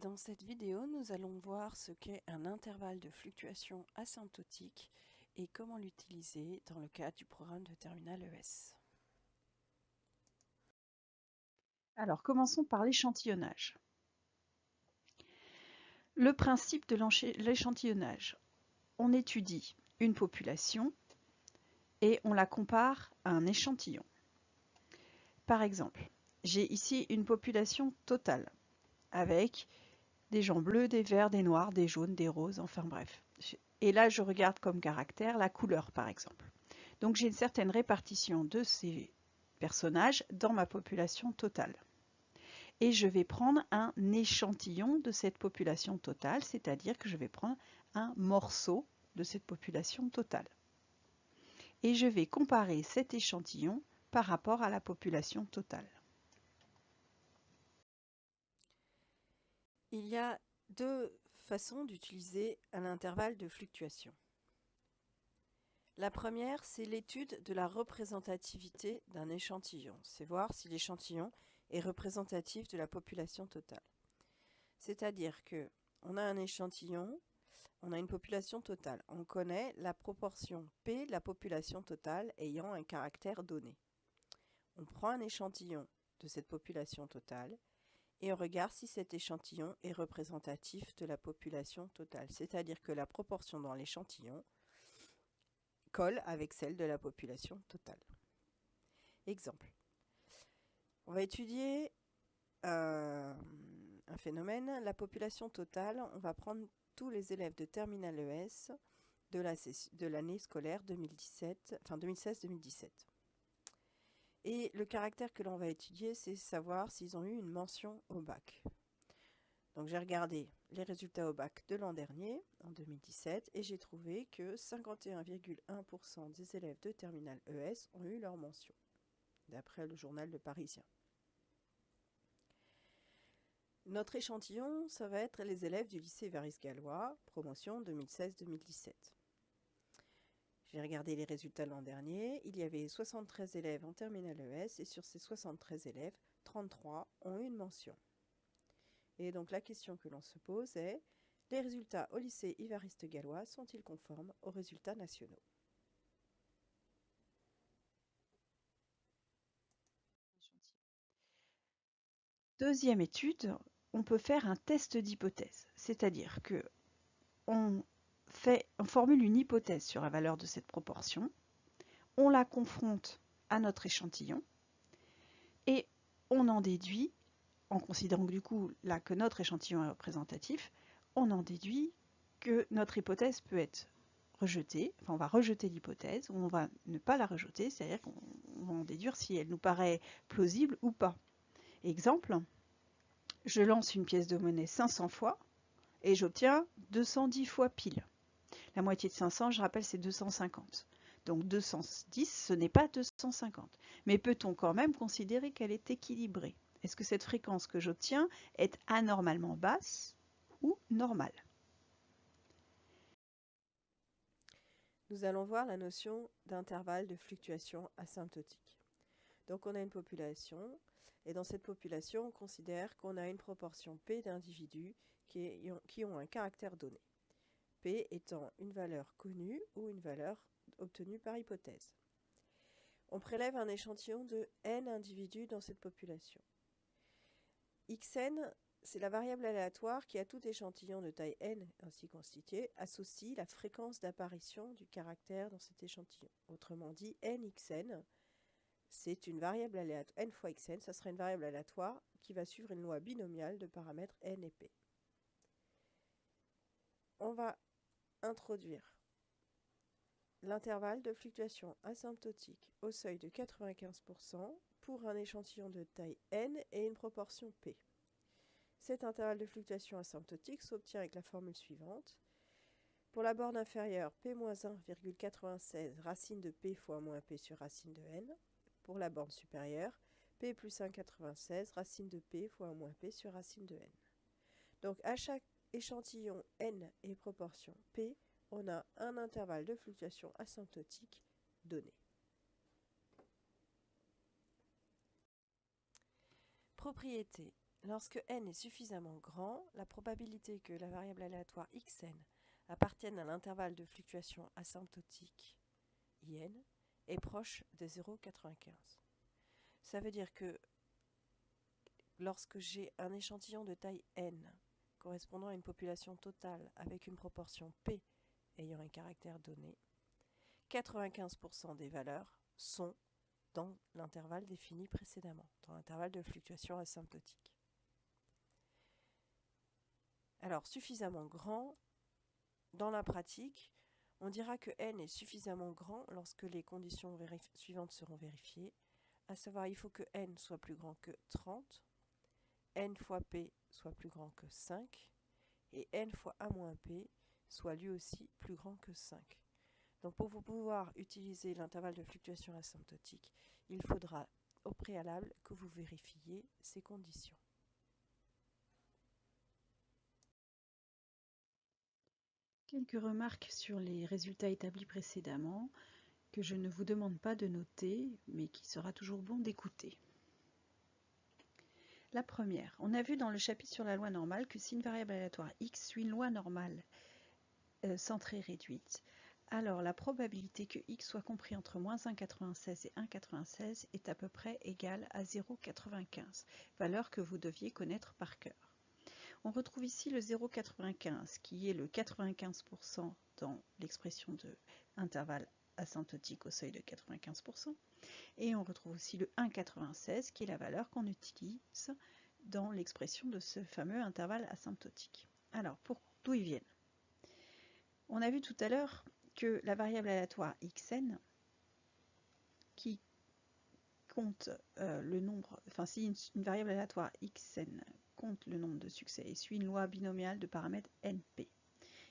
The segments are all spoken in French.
Dans cette vidéo, nous allons voir ce qu'est un intervalle de fluctuation asymptotique et comment l'utiliser dans le cadre du programme de terminale ES. Alors, commençons par l'échantillonnage. Le principe de l'échantillonnage. On étudie une population et on la compare à un échantillon. Par exemple, j'ai ici une population totale avec des gens bleus, des verts, des noirs, des jaunes, des roses, enfin bref. Et là, je regarde comme caractère la couleur, par exemple. Donc j'ai une certaine répartition de ces personnages dans ma population totale. Et je vais prendre un échantillon de cette population totale, c'est-à-dire que je vais prendre un morceau de cette population totale. Et je vais comparer cet échantillon par rapport à la population totale. Il y a deux façons d'utiliser un intervalle de fluctuation. La première, c'est l'étude de la représentativité d'un échantillon. C'est voir si l'échantillon est représentatif de la population totale. C'est-à-dire que on a un échantillon, on a une population totale. On connaît la proportion P de la population totale ayant un caractère donné. On prend un échantillon de cette population totale et on regarde si cet échantillon est représentatif de la population totale. C'est-à-dire que la proportion dans l'échantillon colle avec celle de la population totale. Exemple. On va étudier un phénomène, la population totale. On va prendre tous les élèves de terminale ES de l'année scolaire 2016-2017. Et le caractère que l'on va étudier, c'est savoir s'ils ont eu une mention au bac. Donc j'ai regardé les résultats au bac de l'an dernier, en 2017, et j'ai trouvé que 51,1% des élèves de terminale ES ont eu leur mention, d'après le journal Le Parisien. Notre échantillon, ça va être les élèves du lycée Évariste-Galois, promotion 2016-2017. J'ai regardé les résultats l'an dernier, il y avait 73 élèves en terminale ES, et sur ces 73 élèves, 33 ont eu une mention. Et donc la question que l'on se pose est, les résultats au lycée Évariste-Galois sont-ils conformes aux résultats nationaux? Deuxième étude, on peut faire un test d'hypothèse, c'est-à-dire que on formule une hypothèse sur la valeur de cette proportion, on la confronte à notre échantillon et on en déduit, en considérant du coup là que notre échantillon est représentatif, on en déduit que notre hypothèse peut être rejetée, enfin on va rejeter l'hypothèse ou on va ne pas la rejeter, c'est-à-dire qu'on va en déduire si elle nous paraît plausible ou pas. Exemple, je lance une pièce de monnaie 500 fois et j'obtiens 210 fois pile. La moitié de 500, je rappelle, c'est 250. Donc 210, ce n'est pas 250. Mais peut-on quand même considérer qu'elle est équilibrée? Est-ce que cette fréquence que j'obtiens est anormalement basse ou normale? Nous allons voir la notion d'intervalle de fluctuation asymptotique. Donc on a une population, et dans cette population, on considère qu'on a une proportion P d'individus qui ont un caractère donné. P étant une valeur connue ou une valeur obtenue par hypothèse. On prélève un échantillon de n individus dans cette population. Xn, c'est la variable aléatoire qui, à tout échantillon de taille n ainsi constitué, associe la fréquence d'apparition du caractère dans cet échantillon. Autrement dit, nxn, c'est une variable aléatoire. N fois xn, ça sera une variable aléatoire qui va suivre une loi binomiale de paramètres n et p. On va introduire l'intervalle de fluctuation asymptotique au seuil de 95% pour un échantillon de taille n et une proportion p. Cet intervalle de fluctuation asymptotique s'obtient avec la formule suivante. Pour la borne inférieure, p-1,96 racine de p fois moins p sur racine de n. Pour la borne supérieure, p plus 1,96 racine de p fois moins p sur racine de n. Donc à chaque échantillon n et proportion p, on a un intervalle de fluctuation asymptotique donné. Propriété. Lorsque n est suffisamment grand, la probabilité que la variable aléatoire xn appartienne à l'intervalle de fluctuation asymptotique in est proche de 0,95. Ça veut dire que lorsque j'ai un échantillon de taille n correspondant à une population totale avec une proportion p ayant un caractère donné, 95% des valeurs sont dans l'intervalle défini précédemment, dans l'intervalle de fluctuation asymptotique. Alors, suffisamment grand, dans la pratique, on dira que n est suffisamment grand lorsque les conditions suivantes seront vérifiées, à savoir il faut que n soit plus grand que 30, n fois p soit plus grand que 5, et n fois a moins p soit lui aussi plus grand que 5. Donc pour pouvoir utiliser l'intervalle de fluctuation asymptotique, il faudra au préalable que vous vérifiez ces conditions. Quelques remarques sur les résultats établis précédemment que je ne vous demande pas de noter, mais qui sera toujours bon d'écouter. La première, on a vu dans le chapitre sur la loi normale que si une variable aléatoire x suit une loi normale centrée réduite, alors la probabilité que x soit compris entre moins 1,96 et 1,96 est à peu près égale à 0,95, valeur que vous deviez connaître par cœur. On retrouve ici le 0,95 qui est le 95% dans l'expression de intervalle asymptotique au seuil de 95%, et on retrouve aussi le 1,96 qui est la valeur qu'on utilise dans l'expression de ce fameux intervalle asymptotique. Alors, d'où ils viennent? On a vu tout à l'heure que la variable aléatoire xn, qui compte le nombre, enfin si une variable aléatoire xn compte le nombre de succès et suit une loi binomiale de paramètres np.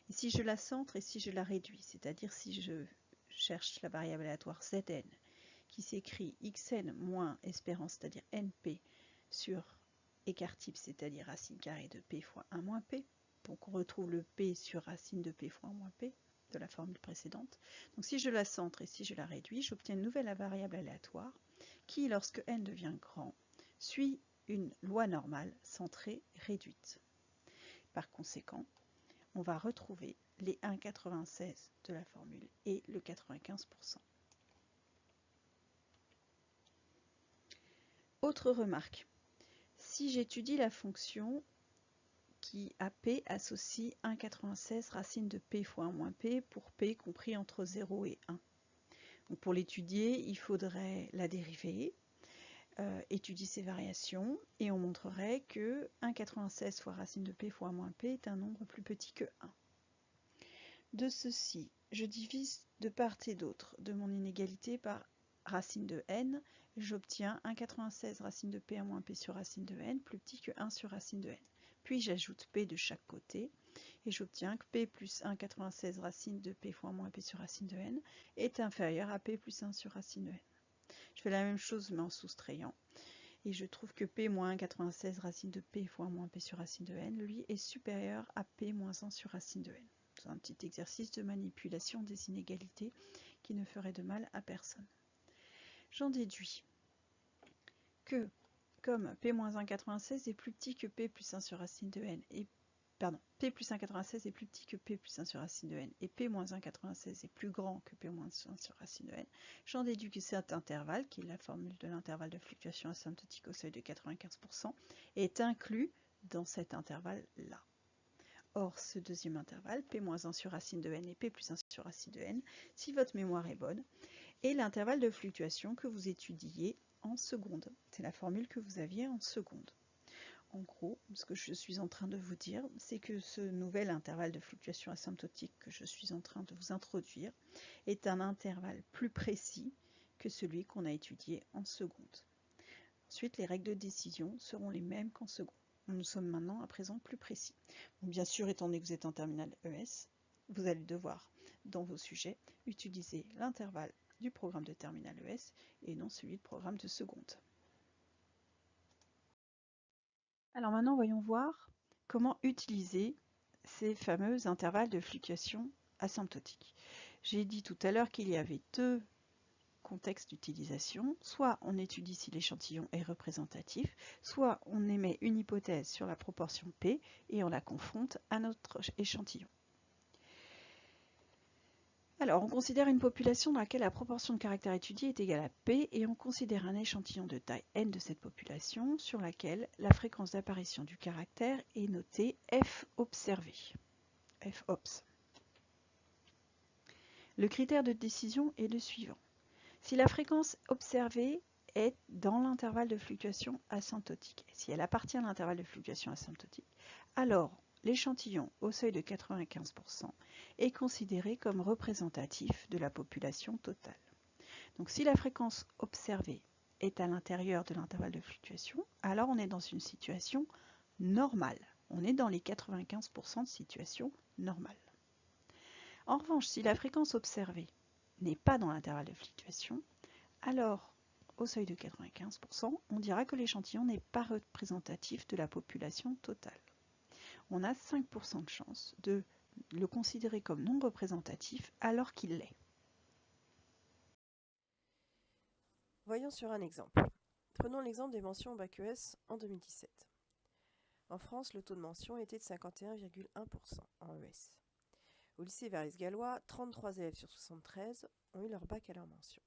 Et si je la centre et si je la réduis, c'est-à-dire si je cherche la variable aléatoire zn, qui s'écrit xn moins espérance, c'est-à-dire np, sur écart type, c'est-à-dire racine carrée de p fois 1 moins p, donc on retrouve le p sur racine de p fois 1 moins p, de la formule précédente. Donc si je la centre et si je la réduis, j'obtiens une nouvelle variable aléatoire qui, lorsque n devient grand, suit une loi normale centrée réduite. Par conséquent, on va retrouver les 1,96 de la formule et le 95%. Autre remarque, si j'étudie la fonction qui à p associe 1,96 racine de p fois 1 moins p pour p compris entre 0 et 1. Donc pour l'étudier, il faudrait la dériver, étudier ces variations, et on montrerait que 1,96 fois racine de p fois 1 moins p est un nombre plus petit que 1. De ceci, je divise de part et d'autre de mon inégalité par racine de n, j'obtiens 1,96 racine de p1 moins p sur racine de n plus petit que 1 sur racine de n. Puis j'ajoute p de chaque côté et j'obtiens que p plus 1,96 racine de p fois 1 moins p sur racine de n est inférieur à p plus 1 sur racine de n. Je fais la même chose mais en soustrayant et je trouve que p moins 1,96 racine de p fois 1 moins p sur racine de n, lui, est supérieur à p moins 1 sur racine de n. C'est un petit exercice de manipulation des inégalités qui ne ferait de mal à personne. J'en déduis que comme p moins 1,96 est plus petit que p plus 1 sur racine de n, p plus 1,96 est plus petit que p plus 1 sur racine de n, et p moins 1,96 est plus grand que p moins 1 sur racine de n, j'en déduis que cet intervalle, qui est la formule de l'intervalle de fluctuation asymptotique au seuil de 95%, est inclus dans cet intervalle-là. Or, ce deuxième intervalle, p moins 1 sur racine de n et p plus 1 sur racine de n, si votre mémoire est bonne, est l'intervalle de fluctuation que vous étudiez en seconde. C'est la formule que vous aviez en seconde. En gros, ce que je suis en train de vous dire, c'est que ce nouvel intervalle de fluctuation asymptotique que je suis en train de vous introduire est un intervalle plus précis que celui qu'on a étudié en seconde. Ensuite, les règles de décision seront les mêmes qu'en seconde. Nous sommes maintenant à présent plus précis. Bon, bien sûr, étant donné que vous êtes en terminale ES, vous allez devoir, dans vos sujets, utiliser l'intervalle du programme de terminale ES et non celui de programme de seconde. Alors maintenant, voyons voir comment utiliser ces fameux intervalles de fluctuation asymptotique. J'ai dit tout à l'heure qu'il y avait deux contextes d'utilisation. Soit on étudie si l'échantillon est représentatif, soit on émet une hypothèse sur la proportion P et on la confronte à notre échantillon. Alors, on considère une population dans laquelle la proportion de caractères étudiés est égale à P et on considère un échantillon de taille n de cette population sur laquelle la fréquence d'apparition du caractère est notée F observé, F obs. Le critère de décision est le suivant. Si la fréquence observée est dans l'intervalle de fluctuation asymptotique, et si elle appartient à l'intervalle de fluctuation asymptotique, alors l'échantillon au seuil de 95% est considéré comme représentatif de la population totale. Donc si la fréquence observée est à l'intérieur de l'intervalle de fluctuation, alors on est dans une situation normale. On est dans les 95% de situation normale. En revanche, si la fréquence observée n'est pas dans l'intervalle de fluctuation, alors au seuil de 95%, on dira que l'échantillon n'est pas représentatif de la population totale. On a 5% de chance de le considérer comme non représentatif alors qu'il l'est. Voyons sur un exemple. Prenons l'exemple des mentions au bac ES en 2017. En France, le taux de mention était de 51,1% en ES. Au lycée Varis-Gallois, 33 élèves sur 73 ont eu leur bac à leur mention.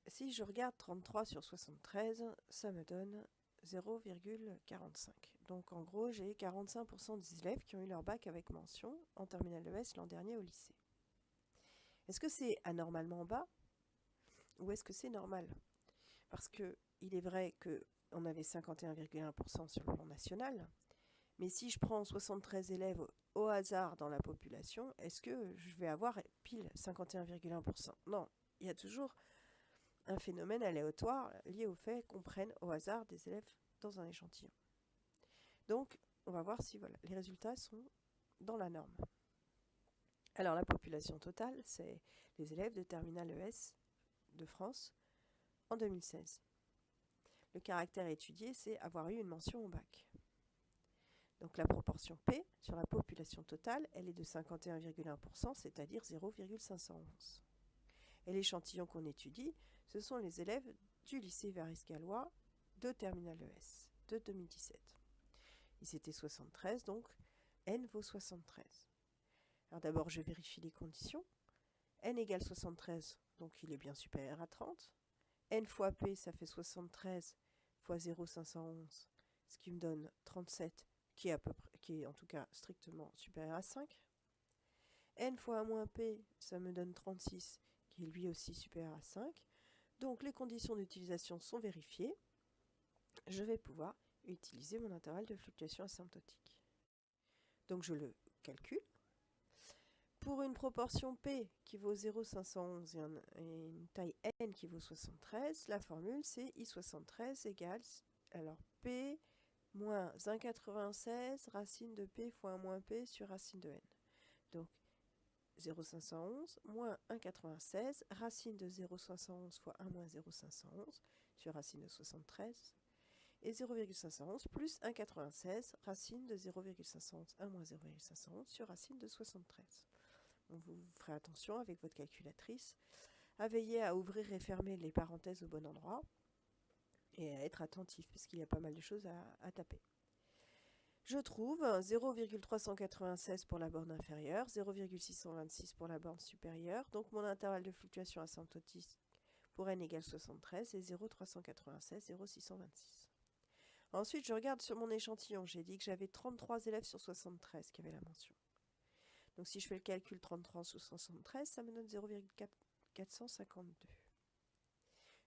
Si je regarde 33 sur 73, ça me donne 0,45. Donc en gros, j'ai 45% des élèves qui ont eu leur bac avec mention en terminale ES l'an dernier au lycée. Est-ce que c'est anormalement bas ou est-ce que c'est normal? Parce qu'il est vrai qu'on avait 51,1% sur le plan national, mais si je prends 73 élèves au hasard dans la population, est-ce que je vais avoir pile 51,1%? Non, il y a toujours un phénomène aléatoire lié au fait qu'on prenne au hasard des élèves dans un échantillon. Donc, on va voir si les résultats sont dans la norme. Alors, la population totale, c'est les élèves de terminale ES de France en 2016. Le caractère étudié, c'est avoir eu une mention au bac. Donc la proportion P sur la population totale, elle est de 51,1%, c'est-à-dire 0,511. Et l'échantillon qu'on étudie, ce sont les élèves du lycée Varis-Gallois de terminale ES de 2017. Ils étaient 73, donc N vaut 73. Alors d'abord, je vérifie les conditions. N égale 73, donc il est bien supérieur à 30. N fois P, ça fait 73 fois 0,511, ce qui me donne 37, qui est en tout cas strictement supérieur à 5. N fois 1 moins P, ça me donne 36, qui est lui aussi supérieur à 5. Donc les conditions d'utilisation sont vérifiées. Je vais pouvoir utiliser mon intervalle de fluctuation asymptotique. Donc je le calcule. Pour une proportion P qui vaut 0,511 et une taille N qui vaut 73, la formule c'est I73 égale alors P moins 1,96 racine de P fois 1 moins P sur racine de N. Donc 0,511 moins 1,96 racine de 0,511 fois 1 moins 0,511 sur racine de 73 et 0,511 plus 1,96 racine de 0,511 1 moins 0,511 sur racine de 73. Vous ferez attention avec votre calculatrice à veiller à ouvrir et fermer les parenthèses au bon endroit et à être attentif parce qu'il y a pas mal de choses à taper. Je trouve 0,396 pour la borne inférieure, 0,626 pour la borne supérieure, donc mon intervalle de fluctuation asymptotique pour n égale 73 et 0,396, 0,626. Ensuite, je regarde sur mon échantillon, j'ai dit que j'avais 33 élèves sur 73 qui avaient la mention. Donc si je fais le calcul 33 sur 73, ça me donne 0,452.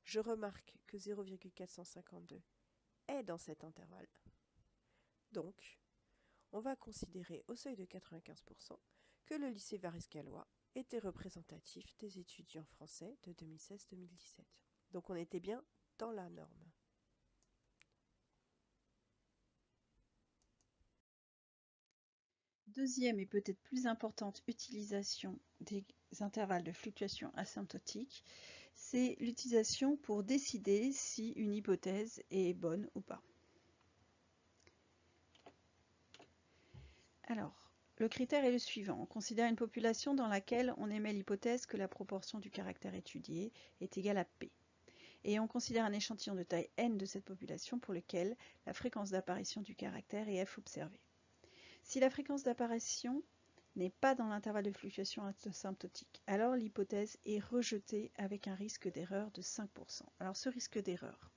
Je remarque que 0,452 est dans cet intervalle. Donc, on va considérer au seuil de 95% que le lycée Varis-Gallois était représentatif des étudiants français de 2016-2017. Donc on était bien dans la norme. Deuxième et peut-être plus importante utilisation des intervalles de fluctuation asymptotique, c'est l'utilisation pour décider si une hypothèse est bonne ou pas. Alors, le critère est le suivant. On considère une population dans laquelle on émet l'hypothèse que la proportion du caractère étudié est égale à P. Et on considère un échantillon de taille n de cette population pour lequel la fréquence d'apparition du caractère est f observée. Si la fréquence d'apparition n'est pas dans l'intervalle de fluctuation asymptotique, alors l'hypothèse est rejetée avec un risque d'erreur de 5%. Alors ce risque d'erreur,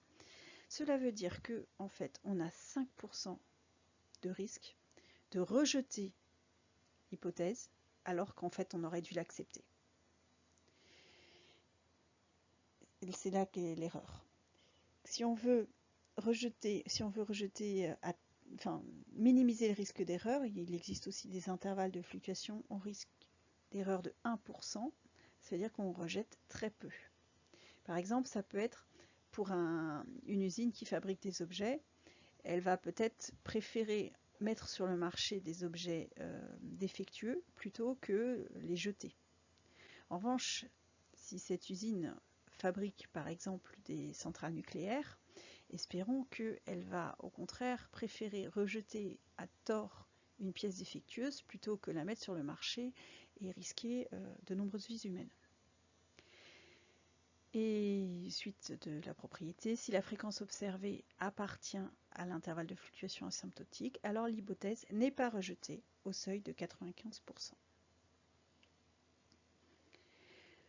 cela veut dire que en fait, on a 5% de risque de rejeter l'hypothèse alors qu'en fait on aurait dû l'accepter. C'est là qu'est l'erreur. Si on veut minimiser le risque d'erreur, il existe aussi des intervalles de fluctuation au risque d'erreur de 1%, ça veut dire qu'on rejette très peu. Par exemple, ça peut être pour une usine qui fabrique des objets, elle va peut-être préférer mettre sur le marché des objets défectueux plutôt que les jeter. En revanche, si cette usine fabrique par exemple des centrales nucléaires, espérons qu'elle va au contraire préférer rejeter à tort une pièce défectueuse plutôt que la mettre sur le marché et risquer de nombreuses vies humaines. Et suite de la propriété, si la fréquence observée appartient à l'intervalle de fluctuation asymptotique, alors l'hypothèse n'est pas rejetée au seuil de 95%.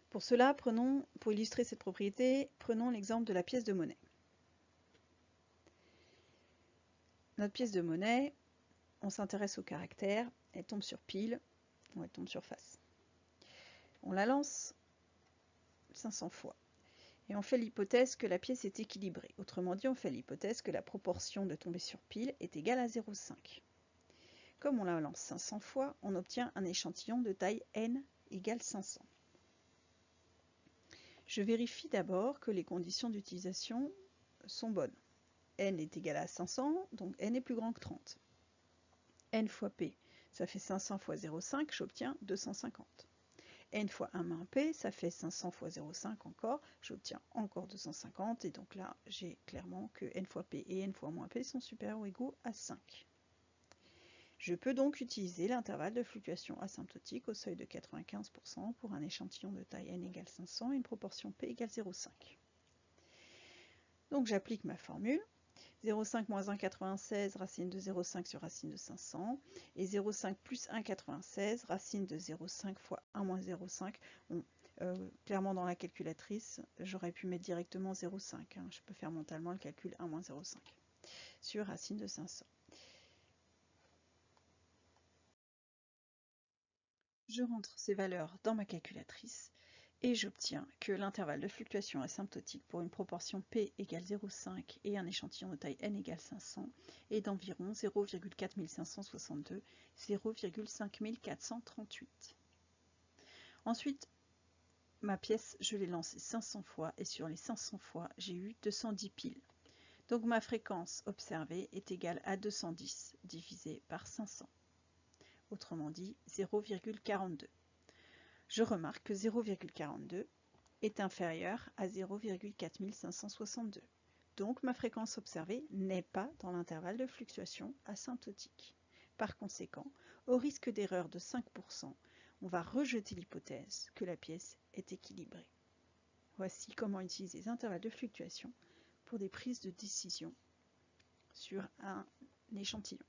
Pour cela, pour illustrer cette propriété, prenons l'exemple de la pièce de monnaie. Notre pièce de monnaie, on s'intéresse au caractère, elle tombe sur pile ou elle tombe sur face. On la lance 500 fois. Et on fait l'hypothèse que la pièce est équilibrée. Autrement dit, on fait l'hypothèse que la proportion de tomber sur pile est égale à 0,5. Comme on la lance 500 fois, on obtient un échantillon de taille n égale 500. Je vérifie d'abord que les conditions d'utilisation sont bonnes. N est égal à 500, donc n est plus grand que 30. N fois P, ça fait 500 fois 0,5, j'obtiens 250. N fois 1 moins P, ça fait 500 fois 0,5 encore, j'obtiens encore 250, et donc là, j'ai clairement que N fois P et N fois moins P sont supérieurs ou égaux à 5. Je peux donc utiliser l'intervalle de fluctuation asymptotique au seuil de 95% pour un échantillon de taille n égale 500 et une proportion P égale 0,5. Donc j'applique ma formule. 0,5 moins 1,96 racine de 0,5 sur racine de 500 et 0,5 plus 1,96 racine de 0,5 fois 1 moins 0,5. Bon, clairement dans la calculatrice, j'aurais pu mettre directement 0,5. Hein. Je peux faire mentalement le calcul 1 moins 0,5 sur racine de 500. Je rentre ces valeurs dans ma calculatrice et j'obtiens que l'intervalle de fluctuation asymptotique pour une proportion P égale 0,5 et un échantillon de taille n égale 500 est d'environ 0,4562, 0,5438. Ensuite, ma pièce, je l'ai lancée 500 fois et sur les 500 fois, j'ai eu 210 piles. Donc ma fréquence observée est égale à 210 divisé par 500. Autrement dit 0,42. Je remarque que 0,42 est inférieur à 0,4562. Donc ma fréquence observée n'est pas dans l'intervalle de fluctuation asymptotique. Par conséquent, au risque d'erreur de 5%, on va rejeter l'hypothèse que la pièce est équilibrée. Voici comment utiliser les intervalles de fluctuation pour des prises de décision sur un échantillon.